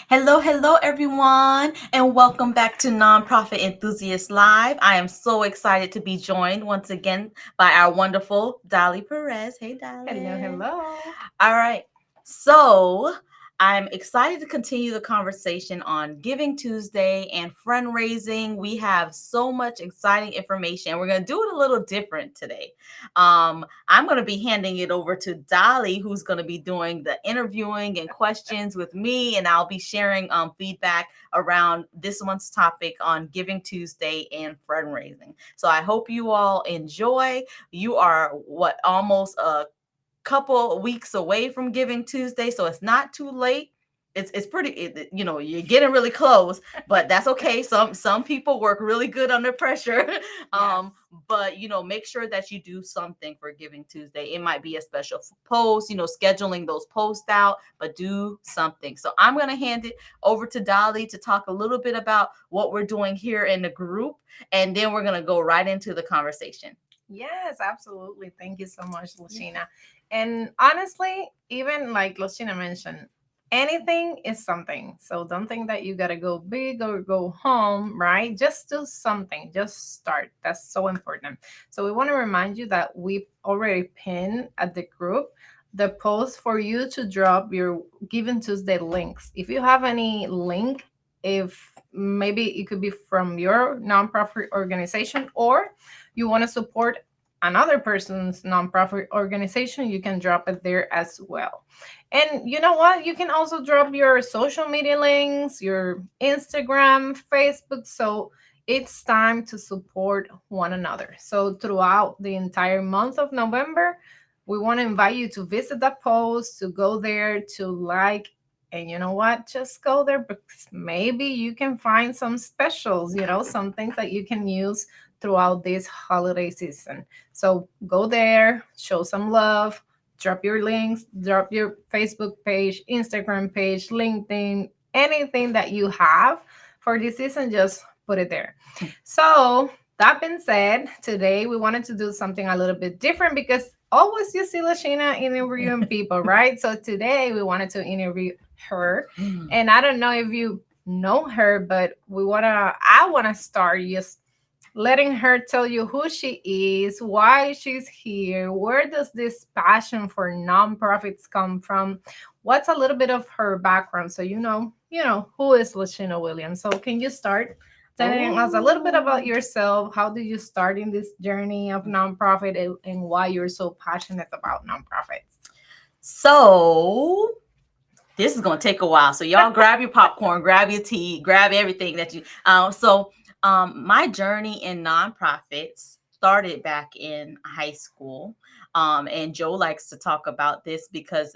Hello, hello, everyone, and welcome back to Nonprofit Enthusiast Live. I am so excited to be joined once again by our wonderful Dolly Perez. Hey, Hello, Dolly. hello. All right. So I'm excited to continue the conversation on Giving Tuesday and fundraising. We have so much exciting information. We're going to do it a little different today. I'm going to be handing it over to Dolly, who's going to be doing the interviewing and questions with me, and I'll be sharing feedback around this month's topic on Giving Tuesday and fundraising. So I hope you all enjoy. You are almost a couple weeks away from Giving Tuesday, so it's not too late. It's pretty, you're getting really close, but that's okay. Some people work really good under pressure. Yes. But make sure that you do something for Giving Tuesday. It might be a special post, scheduling those posts out, but do something. So I'm going to hand it over to Dolly to talk a little bit about what we're doing here in the group, and then we're going to go right into the conversation. Yes, absolutely. Thank you so much, Yeah. Lushina. And honestly, even like Lushina mentioned, anything is something. So don't think that you gotta go big or go home, right? Just do something. Just start. That's so important. So we want to remind you that we already pinned at the group the post for you to drop your Given Tuesday links. If you have any link, if maybe it could be from your nonprofit organization or you want to support another person's nonprofit organization, you can drop it there as well. And you know what? You can also drop your social media links, your Instagram, Facebook. So it's time to support one another. So throughout the entire month of November, we want to invite you to visit that post, to go there, to like, and you know what? Just go there because maybe you can find some specials, some things that you can use throughout this holiday season. So go there, show some love, drop your links, drop your Facebook page, Instagram page, LinkedIn, anything that you have for this season, just put it there. So that being said, today we wanted to do something a little bit different because always you see Lashina interviewing people, right? So today we wanted to interview her. And I don't know if you know her, but I wanna start just letting her tell you who she is, why she's here, where does this passion for nonprofits come from, what's a little bit of her background, so who is Lashina Williams. So can you start telling us a little bit about Oh. yourself? How did you start in this journey of nonprofit and why you're so passionate about nonprofits? So this is gonna take a while. So y'all grab your popcorn, grab your tea, grab everything that you. My journey in nonprofits started back in high school. And Joe likes to talk about this because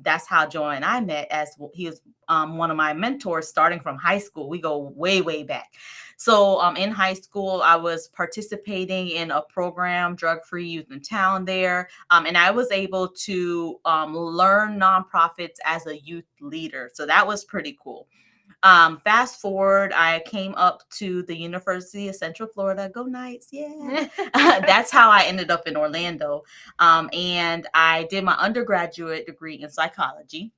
that's how Joe and I met. As he was one of my mentors, starting from high school. We go way, way back. So in high school, I was participating in a program, Drug Free Youth in Town there. And I was able to learn nonprofits as a youth leader. So that was pretty cool. Fast forward, I came up to the University of Central Florida. Go Knights. Yeah. That's how I ended up in Orlando. And I did my undergraduate degree in psychology.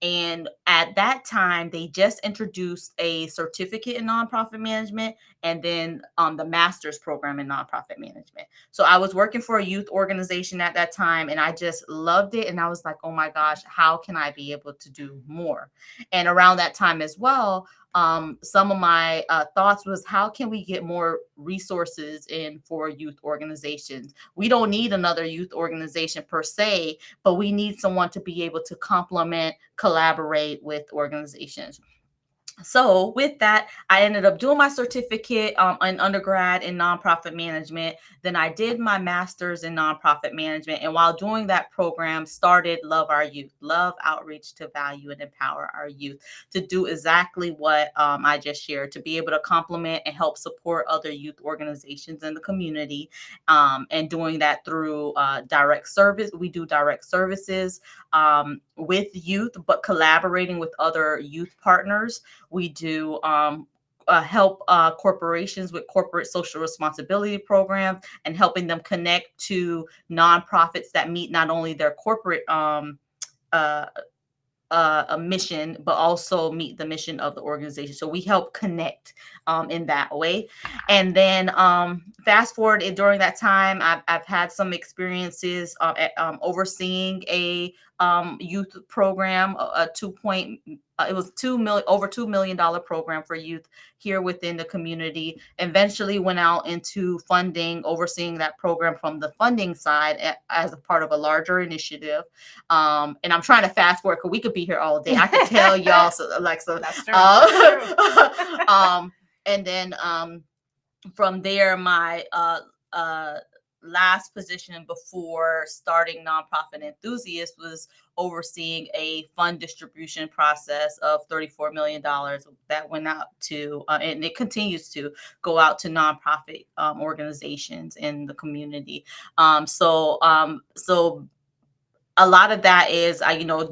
And at that time, they just introduced a certificate in nonprofit management and then the master's program in nonprofit management. So I was working for a youth organization at that time and I just loved it. And I was like, oh my gosh, how can I be able to do more? And around that time as well, some of my thoughts was how can we get more resources in for youth organizations? We don't need another youth organization per se, but we need someone to be able to complement, collaborate with organizations. So with that, I ended up doing my certificate in undergrad in nonprofit management. Then I did my master's in nonprofit management. And while doing that program, started Love Our Youth, Love Outreach to Value and Empower Our Youth, to do exactly what I just shared, to be able to complement and help support other youth organizations in the community. And doing that through direct service. We do direct services with youth, but collaborating with other youth partners. We do help corporations with corporate social responsibility programs and helping them connect to nonprofits that meet not only their corporate uh, a mission, but also meet the mission of the organization. So we help connect in that way. And then fast forward during that time, I've had some experiences overseeing a youth program, a 2 point. It was 2 million, over $2 million program for youth here within the community. Eventually went out into funding, overseeing that program from the funding side as a part of a larger initiative. And I'm trying to fast forward because we could be here all day. I could tell y'all so. That's true. That's true. And then from there, my uh, last position before starting nonprofit Enthusiast was overseeing a fund distribution process of $34 million that went out to, and it continues to go out to nonprofit organizations in the community. So a lot of that is,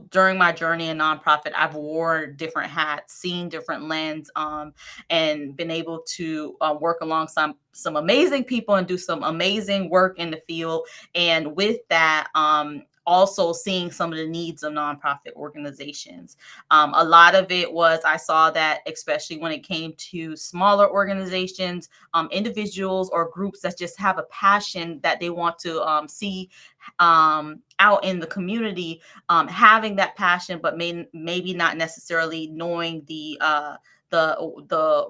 during my journey in nonprofit, I've worn different hats, seen different lens, and been able to work alongside some amazing people and do some amazing work in the field. And with that, also seeing some of the needs of nonprofit organizations. A lot of it was, I saw that, especially when it came to smaller organizations, individuals or groups that just have a passion that they want to see out in the community, having that passion, but maybe not necessarily knowing the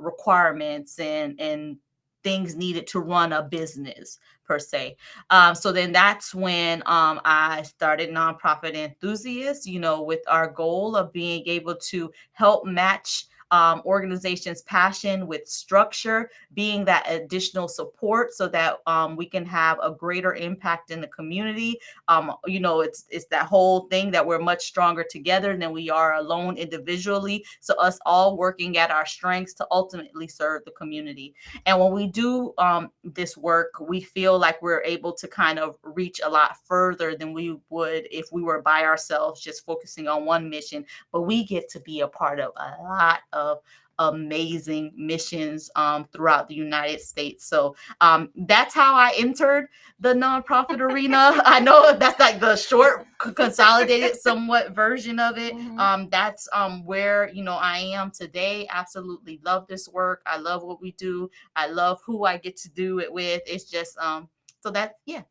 requirements and things needed to run a business per se. So then that's when I started Nonprofit Enthusiasts, with our goal of being able to help match organizations' passion with structure, being that additional support so that we can have a greater impact in the community. It's that whole thing that we're much stronger together than we are alone individually. So us all working at our strengths to ultimately serve the community. And when we do this work, we feel like we're able to kind of reach a lot further than we would if we were by ourselves, just focusing on one mission. But we get to be a part of a lot of amazing missions throughout the United States. So that's how I entered the nonprofit arena. I know that's like the short, consolidated, somewhat version of it. That's where I am today. Absolutely love this work. I love what we do. I love who I get to do it with. It's just so that yeah.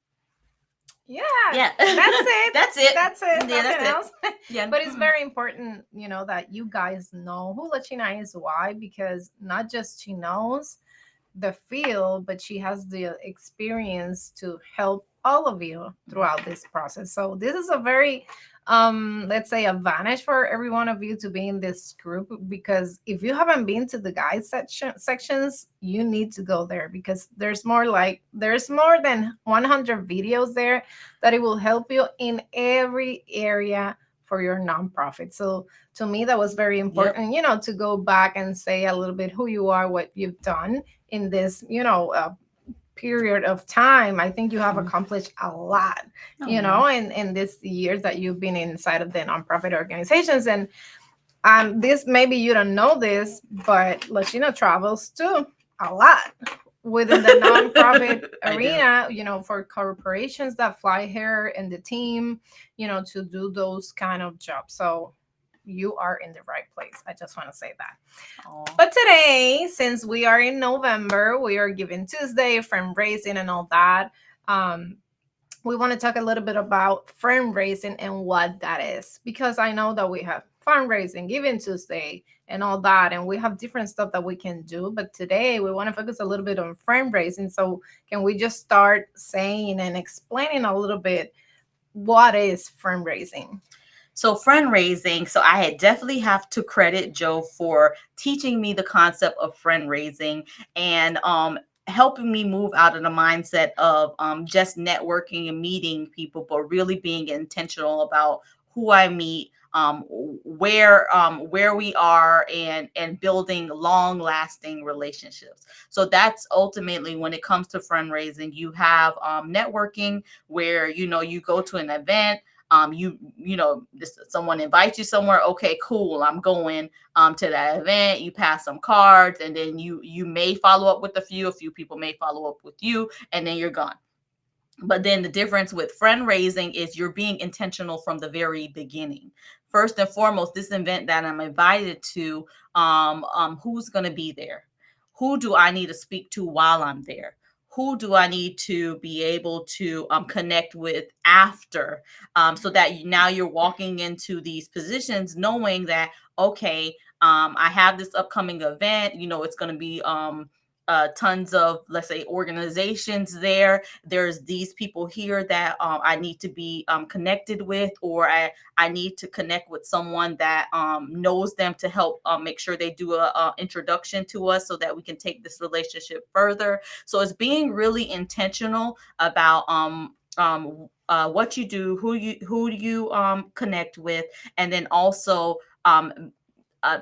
Yeah, that's it. That's it. That's it. Yeah, Nothing that's else. it. Yeah. But it's very important, that you guys know who Latina is. Why? Because not just she knows the field, but she has the experience to help all of you throughout this process. So this is a very let's say advantage for every one of you to be in this group, because if you haven't been to the guide sections, you need to go there, because there's more than 100 videos there that it will help you in every area for your nonprofit. So to me that was very important, to go back and say a little bit who you are, what you've done in this period of time. I think you have accomplished a lot, in this years that you've been inside of the nonprofit organizations. And this, maybe you don't know this, but Latina travels too a lot within the nonprofit arena, for corporations that fly here and the team, to do those kind of jobs. So you are in the right place. I just want to say that. Aww. But today, since we are in November, we are Giving Tuesday, Friendraising, and all that. We want to talk a little bit about Friendraising and what that is, because I know that we have fundraising, Giving Tuesday, and all that, and we have different stuff that we can do. But today, we want to focus a little bit on Friendraising. So, can we just start saying and explaining a little bit what is Friendraising? So Friendraising, so I definitely have to credit Joe for teaching me the concept of Friendraising and helping me move out of the mindset of just networking and meeting people, but really being intentional about who I meet, where we are, and building long lasting relationships. So that's ultimately, when it comes to fundraising, you have networking where you go to an event. Someone invites you somewhere. Okay, cool. I'm going to that event. You pass some cards, and then you may follow up with a few people may follow up with you, and then you're gone. But then the difference with friend raising is you're being intentional from the very beginning. First and foremost, this event that I'm invited to, who's going to be there? Who do I need to speak to while I'm there? Who do I need to be able to connect with after? So that now you're walking into these positions knowing that, okay, I have this upcoming event, it's going to be tons of, let's say, organizations there. There's these people here that I need to be connected with, or I need to connect with someone that knows them to help make sure they do a introduction to us so that we can take this relationship further. So it's being really intentional about what you do, who you connect with, and then also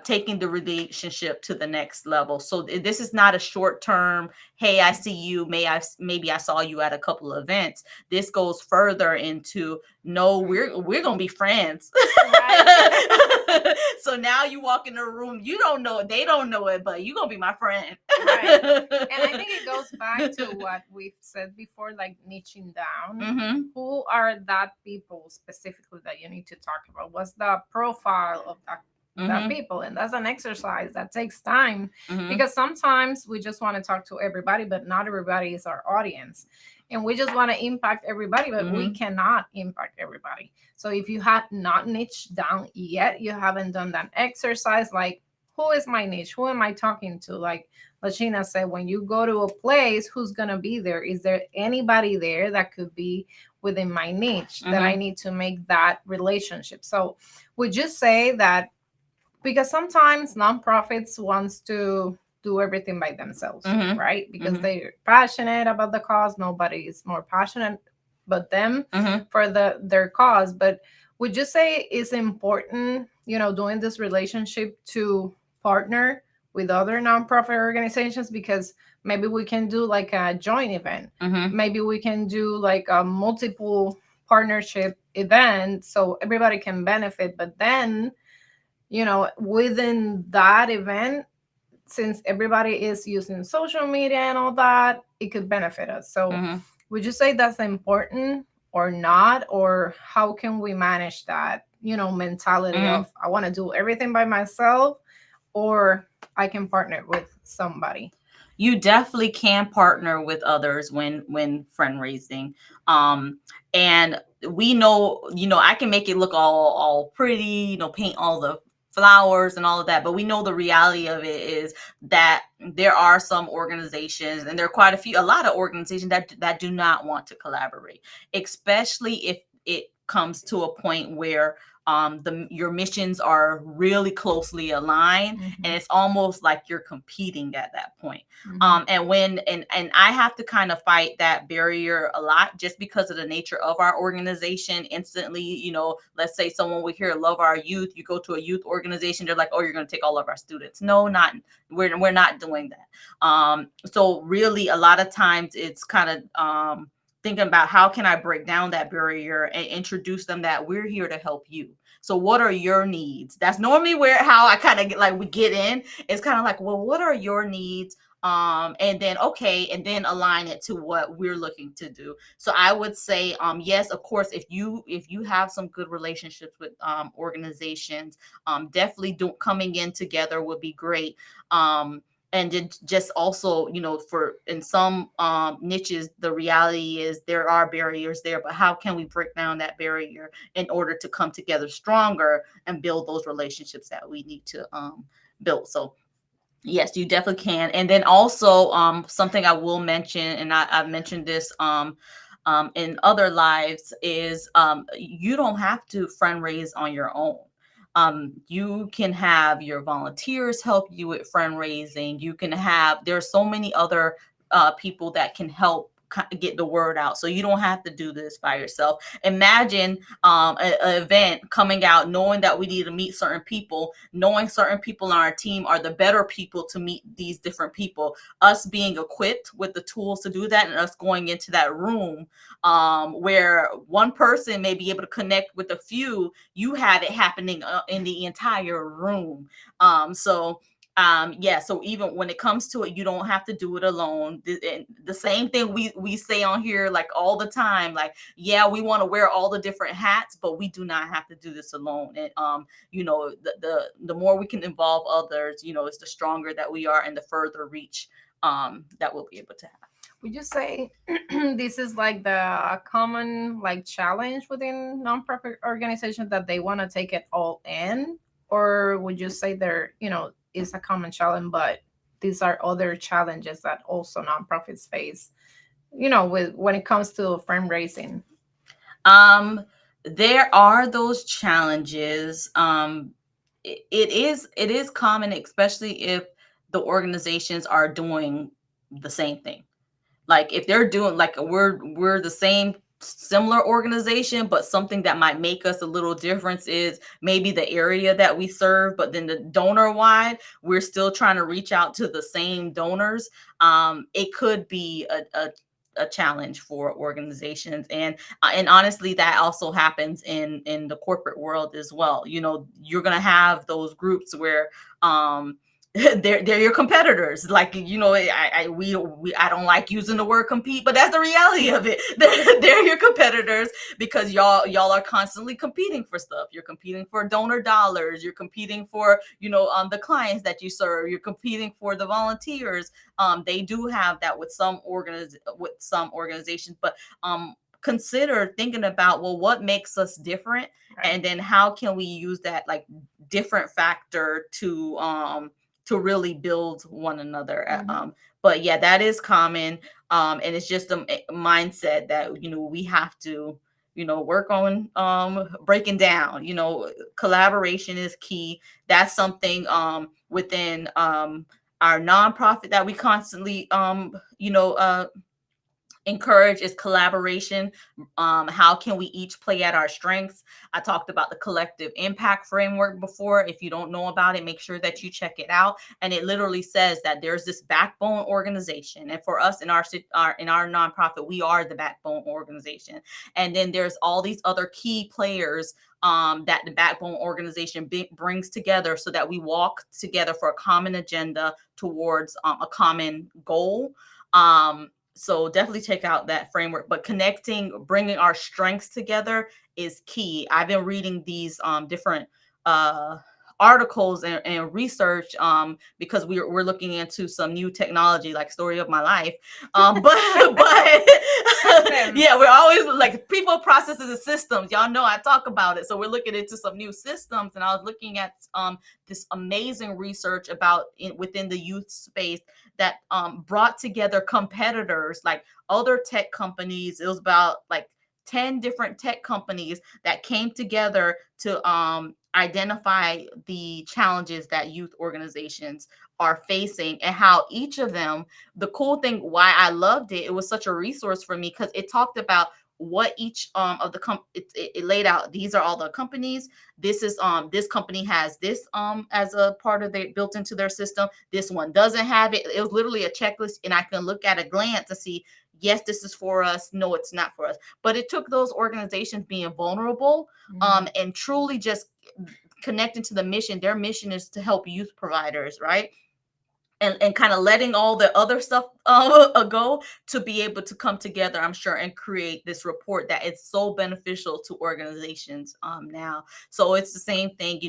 taking the relationship to the next level. So this is not a short term. Hey, I see you. Maybe I saw you at a couple of events. This goes further into, no, we're gonna be friends. Right. So now you walk in the room, you don't know it, they don't know it, but you're gonna be my friend. Right. And I think it goes back to what we've said before, like niching down. Mm-hmm. Who are that people specifically that you need to talk about? What's the profile of that Mm-hmm. people? And that's an exercise that takes time, Mm-hmm. because sometimes we just want to talk to everybody, but not everybody is our audience. And we just want to impact everybody, but we Mm-hmm. cannot impact everybody. So if you have not niched down yet, you haven't done that exercise, like, who is my niche? Who am I talking to? Like Lashina said, when you go to a place, who's going to be there? Is there anybody there that could be within my niche that I Mm-hmm. need to make that relationship? So would you say that, because sometimes nonprofits wants to do everything by themselves, Mm-hmm. right? Because Mm-hmm. they're passionate about the cause. Nobody is more passionate but them Mm-hmm. for their cause. But would you say it's important, doing this relationship, to partner with other nonprofit organizations? Because maybe we can do like a joint event. Mm-hmm. Maybe we can do like a multiple partnership event so everybody can benefit. But then, within that event, since everybody is using social media and all that, it could benefit us. So Mm-hmm. would you say that's important or not? Or how can we manage that, mentality Mm-hmm. of, I want to do everything by myself, or I can partner with somebody? You definitely can partner with others when friend raising. um and we know, I can make it look all pretty, paint all the flowers and all of that, but we know the reality of it is that there are some organizations, and there are quite a lot of organizations that do not want to collaborate, especially if it comes to a point where your missions are really closely aligned, and Hmm. it's almost like you're competing at that point. Hmm. And I have to kind of fight that barrier a lot, just because of the nature of our organization. Instantly, let's say someone would hear love our youth, you go to a youth organization, they're like, oh, you're going to take all of our students. No, not, we're not doing that. So really, a lot of times it's kind of thinking about, how can I break down that barrier and introduce them that we're here to help you. So what are your needs? That's normally where, how I kind of get, like, we get in. It's kind of like, well, what are your needs? And then, okay, and then align it to what we're looking to do. So I would say, yes, of course, if you have some good relationships with organizations, definitely do coming in together would be great. And then just also, for in some niches, the reality is there are barriers there, but how can we break down that barrier in order to come together stronger and build those relationships that we need to build? So yes, you definitely can. And then also, something I will mention, and I've mentioned this in other lives, is you don't have to friend raise on your own. You can have your volunteers help you with friend raising. You can have, there's so many other people that can help get the word out. So you don't have to do this by yourself. Imagine an event coming out knowing that we need to meet certain people, knowing certain people on our team are the better people to meet these different people, us being equipped with the tools to do that, and us going into that room where one person may be able to connect with a few, you have it happening in the entire room. So Yeah, so even when it comes to it, you don't have to do it alone. And the same thing we say on here like all the time, like, yeah, we want to wear all the different hats, but we do not have to do this alone. And the more we can involve others, it's the stronger that we are and the further reach that we'll be able to have. Would you say this is like the common like challenge within nonprofit organizations that they want to take it all in, or would you say there, is a common challenge, but these are other challenges that also nonprofits face, with when it comes to fundraising? Um, there are those challenges. It is common, especially if the organizations are doing the same thing. Like if they're doing like we're the same similar organization, but something that might make us a little difference is maybe the area that we serve, but then the donor wide, we're still trying to reach out to the same donors. It could be a challenge for organizations, and honestly that also happens in the corporate world as well. You're going to have those groups where they're your competitors. Like, I don't like using the word compete, but that's the reality of it. They're your competitors because y'all are constantly competing for stuff. You're competing for donor dollars. You're competing for the clients that you serve. You're competing for the volunteers. They do have that with with some organizations, but consider thinking about, well, what makes us different, Right. and then how can we use that like different factor to really build one another. Mhm. But yeah, that is common. And it's just a mindset that, we have to, work on breaking down. Collaboration is key. That's something within our nonprofit that we constantly encourage is collaboration. How can we each play at our strengths? I talked about the collective impact framework before. If you don't know about it, make sure that you check it out. And it literally says that there's this backbone organization, and for us in our nonprofit, we are the backbone organization. And then there's all these other key players that the backbone organization brings together, so that we walk together for a common agenda towards a common goal. So definitely check out that framework. But bringing our strengths together is key. I've been reading these different uh, articles and research because we're looking into some new technology, like story of my life. But Systems. yeah, we're always like people, processes, and systems. Y'all know I talk about it. So we're looking into some new systems, and I was looking at this amazing research about within the youth space that brought together competitors like other tech companies. It was about like 10 different tech companies that came together to identify the challenges that youth organizations are facing, and how each of them, the cool thing why I loved it, it was such a resource for me because it talked about what each of the it laid out. These are all the companies. This company has this as a part of their built into their system. This one doesn't have it. It was literally a checklist, and I can look at a glance to see, yes, this is for us, no, it's not for us. But it took those organizations being vulnerable and truly just connecting to the mission. Their mission is to help youth providers, right? And kind of letting all the other stuff go to be able to come together, I'm sure, and create this report that is so beneficial to organizations now. So it's the same thing,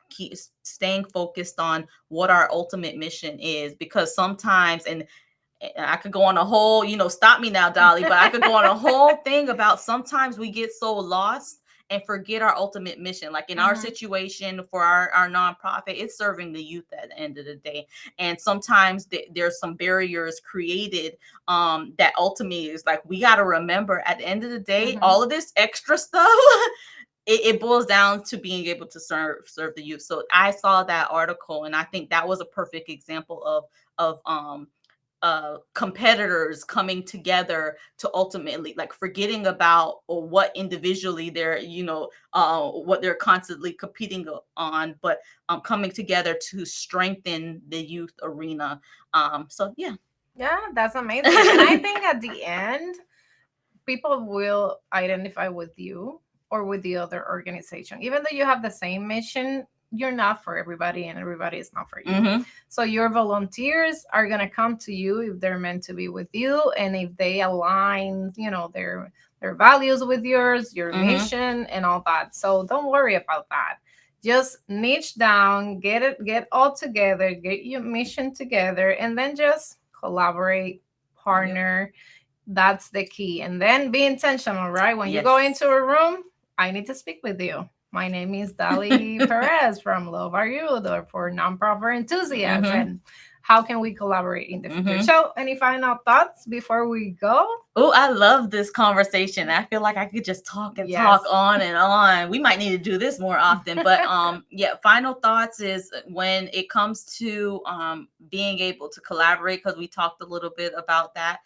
keep staying focused on what our ultimate mission is, because sometimes, and I could go on a whole, stop me now, Dolly, but I could go on a whole thing about sometimes we get so lost and forget our ultimate mission. Like in our Mhm. situation for our nonprofit, it's serving the youth at the end of the day. And sometimes there's some barriers created that ultimately is like, we got to remember at the end of the day, Mhm. all of this extra stuff, it boils down to being able to serve the youth. So I saw that article, and I think that was a perfect example of competitors coming together to ultimately, like, forgetting about or what individually they're what they're constantly competing on, but coming together to strengthen the youth arena. So yeah. Yeah, that's amazing. And I think at the end, people will identify with you or with the other organization. Even though you have the same mission, you're not for everybody and everybody is not for you. Mm-hmm. So your volunteers are going to come to you if they're meant to be with you, and if they align, their values with yours, your Mm-hmm. mission and all that. So don't worry about that. Just niche down, get all together, get your mission together, and then just collaborate, Yep. partner. That's the key. And then be intentional, right? When you Yes. go into a room, I need to speak with you. My name is Dali Perez from Love Are You, or for Nonprofit Enthusiast. Mm-hmm. And how can we collaborate in the future? Mm-hmm. So, any final thoughts before we go? Oh, I love this conversation. I feel like I could just talk and Yes. talk on and on. We might need to do this more often. But yeah, final thoughts is when it comes to being able to collaborate, because we talked a little bit about that,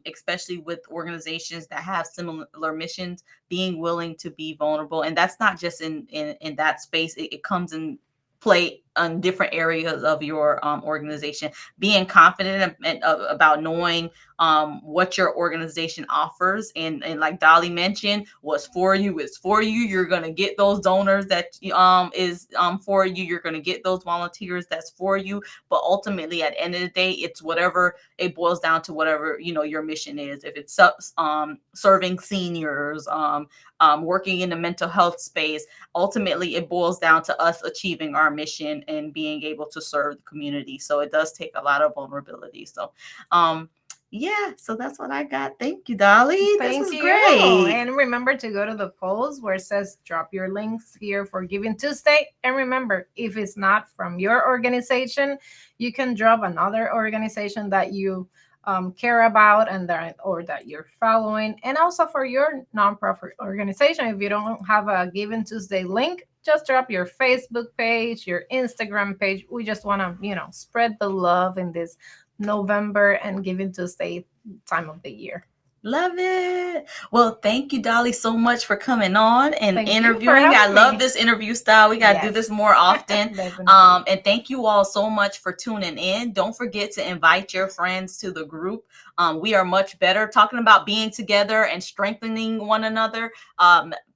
especially with organizations that have similar missions, being willing to be vulnerable. And that's not just in that space. It comes in play on different areas of your organization. Being confident about knowing what your organization offers, and like Dolly mentioned, what's for you is for you. You're going to get those donors that is for you. You're going to get those volunteers that's for you. But ultimately, at the end of the day, it's whatever, it boils down to whatever your mission is. If it's serving seniors, working in the mental health space, ultimately it boils down to us achieving our mission and being able to serve the community. So it does take a lot of vulnerability. So yeah, so that's what I got. Thank you, Dolly. This Thank was you. great. And remember to go to the polls where it says drop your links here for Giving Tuesday. And remember, if it's not from your organization, you can drop another organization that you care about and that or that you're following. And also for your nonprofit organization, if you don't have a Giving Tuesday link, just drop your Facebook page, your Instagram page. We just want to, spread the love in this November and Giving Tuesday time of the year. Love it. Well, thank you, Dolly, so much for coming on and Thank you for interviewing. I having love me. this interview style. We got to do Yes, this more often. definitely. And thank you all so much for tuning in. Don't forget to invite your friends to the group. We are much better talking about being together and strengthening one another.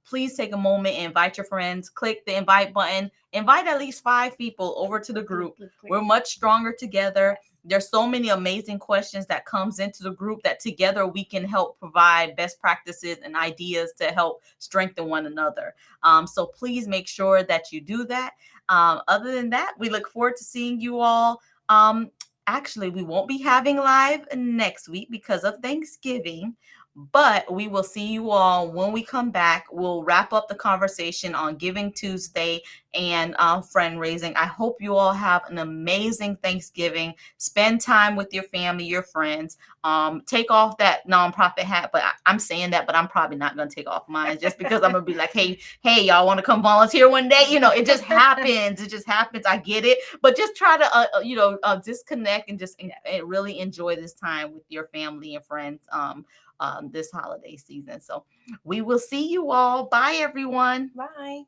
Please take a moment and invite your friends. Click the invite button. Invite at least 5 people over to the group. We're much stronger together. There's so many amazing questions that comes into the group that together we can help provide best practices and ideas to help strengthen one another. So please make sure that you do that. Other than that, we look forward to seeing you all. Actually, we won't be having live next week because of Thanksgiving, but we will see you all when we come back. We'll wrap up the conversation on Giving Tuesday and friend raising. I hope you all have an amazing Thanksgiving. Spend time with your family, your friends. Take off that nonprofit hat, but I'm saying that, but I'm probably not going to take off mine just because I'm going to be like, hey, y'all want to come volunteer one day? It just happens. It just happens. I get it. But just try to, disconnect and just really enjoy this time with your family and friends this holiday season. So we will see you all. Bye, everyone. Bye.